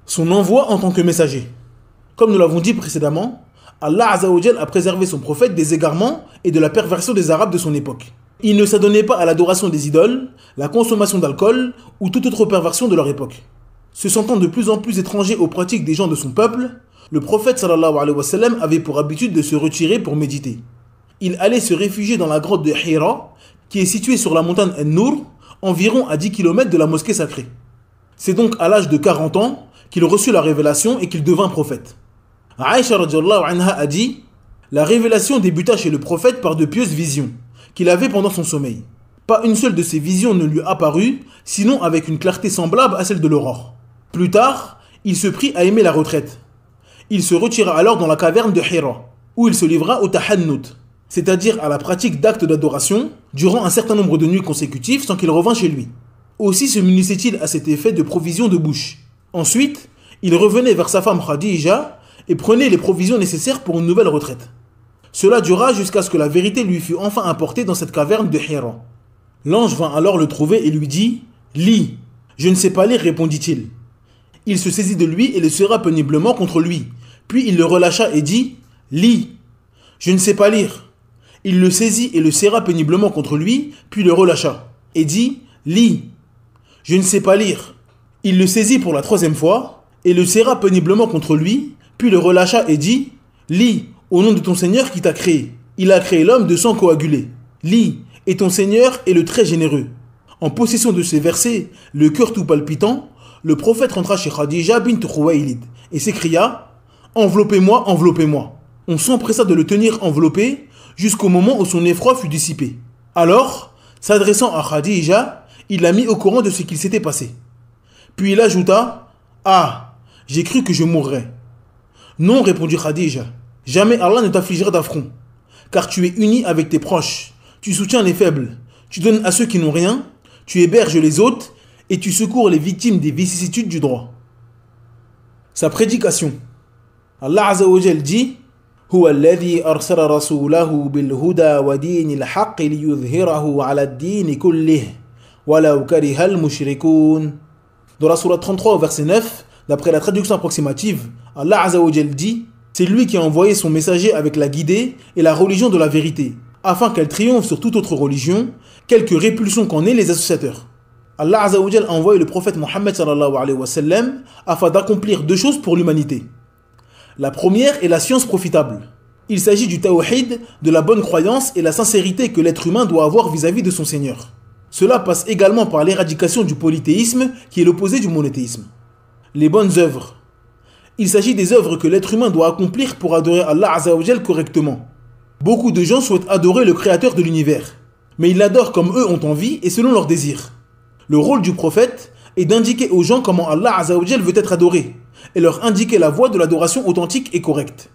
Son envoi en tant que messager. Comme nous l'avons dit précédemment, Allah Azza wa Jal a préservé son prophète des égarements et de la perversion des Arabes de son époque. Il ne s'adonnait pas à l'adoration des idoles, la consommation d'alcool ou toute autre perversion de leur époque. Se sentant de plus en plus étranger aux pratiques des gens de son peuple, le prophète sallallahu alayhi wa sallam avait pour habitude de se retirer pour méditer. Il allait se réfugier dans la grotte de Hira, qui est située sur la montagne An-Nur, environ à 10 km de la mosquée sacrée. C'est donc à l'âge de 40 ans qu'il reçut la révélation et qu'il devint prophète. Aïcha radhiyallahu anha a dit « La révélation débuta chez le prophète par de pieuses visions qu'il avait pendant son sommeil. Pas une seule de ces visions ne lui apparut, sinon avec une clarté semblable à celle de l'aurore. Plus tard, il se prit à aimer la retraite. Il se retira alors dans la caverne de Hira, où il se livra au tahannut, c'est-à-dire à la pratique d'actes d'adoration, durant un certain nombre de nuits consécutives sans qu'il revint chez lui. Aussi se munissait-il à cet effet de provisions de bouche. Ensuite, il revenait vers sa femme Khadija et prenait les provisions nécessaires pour une nouvelle retraite. Cela dura jusqu'à ce que la vérité lui fût enfin apportée dans cette caverne de Hira. L'ange vint alors le trouver et lui dit « Lis !»« Je ne sais pas lire, répondit-il. Il se saisit de lui et le serra péniblement contre lui. Puis il le relâcha et dit « Lis !»« Je ne sais pas lire. » Il le saisit et le serra péniblement contre lui, puis le relâcha et dit « Lis !»« Je ne sais pas lire. » Il le saisit pour la troisième fois et le serra péniblement contre lui, puis le relâcha et dit « Lis, au nom de ton Seigneur qui t'a créé. Il a créé l'homme de sang coagulé. Lis, et ton Seigneur est le très généreux. » En possession de ces versets, le cœur tout palpitant, le prophète rentra chez Khadija bint Khuwaylid et s'écria « Enveloppez-moi, enveloppez-moi » On s'empressa de le tenir enveloppé jusqu'au moment où son effroi fut dissipé. Alors, s'adressant à Khadija, il la mit au courant de ce qu'il s'était passé. Puis il ajouta « Ah, j'ai cru que je mourrais. » Non, répondit Khadija, jamais Allah ne t'affligera d'affront, car tu es uni avec tes proches, tu soutiens les faibles, tu donnes à ceux qui n'ont rien, tu héberges les autres et tu secours les victimes des vicissitudes du droit. Sa prédication. Allah Azza wa Jal dit هو الذي أرسل رسوله بالهدى ودين الحق ليظهره على الدين كله ولو كره المشركون. Dans la sourate 33 au verset 9, d'après la traduction approximative, Allah Azza wa Jal dit « C'est lui qui a envoyé son messager avec la guidée et la religion de la vérité, afin qu'elle triomphe sur toute autre religion, quelque répulsion qu'en aient les associateurs. » Allah Azza wa Jal a envoyé le prophète Mohammed sallallahu alayhi wa sallam afin d'accomplir deux choses pour l'humanité. La première est la science profitable. Il s'agit du tawhid, de la bonne croyance et la sincérité que l'être humain doit avoir vis-à-vis de son Seigneur. Cela passe également par l'éradication du polythéisme qui est l'opposé du monothéisme. Les bonnes œuvres. Il s'agit des œuvres que l'être humain doit accomplir pour adorer Allah Azza wa Jal correctement. Beaucoup de gens souhaitent adorer le créateur de l'univers, mais ils l'adorent comme eux ont envie et selon leurs désirs. Le rôle du prophète est d'indiquer aux gens comment Allah Azza wa Jal veut être adoré et leur indiquer la voie de l'adoration authentique et correcte.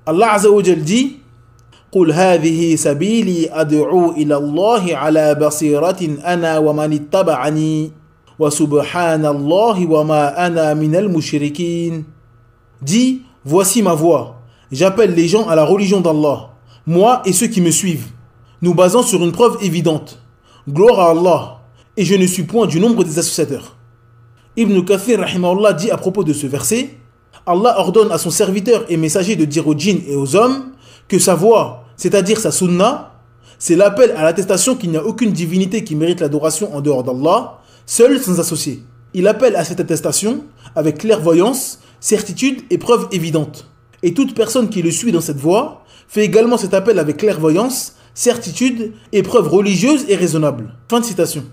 Allah Azza wa Jal dit قُلْ هَذِهِ سَبِيلِي أَدْعُو إِلَى اللَّهِ عَلَى بَصِيرَةٍ أَنَا وَمَنِ اتَّبَعَنِي وَسُبْحَانَ اللَّهِ وَمَا أَنَا مِنَ الْمُشْرِكِينَ. Dis, voici ma voix, j'appelle les gens à la religion d'Allah, moi et ceux qui me suivent, nous basant sur une preuve évidente. Gloire à Allah, et je ne suis point du nombre des associateurs. Ibn Kathir rahimahullah dit à propos de ce verset, Allah ordonne à son serviteur et messager de dire aux djinns et aux hommes que sa voix, c'est-à-dire sa sunna, c'est l'appel à l'attestation qu'il n'y a aucune divinité qui mérite l'adoration en dehors d'Allah, seul sans associé. Il appelle à cette attestation avec clairvoyance, certitude et preuve évidente. Et toute personne qui le suit dans cette voie fait également cet appel avec clairvoyance, certitude et preuve religieuse et raisonnable. Fin de citation.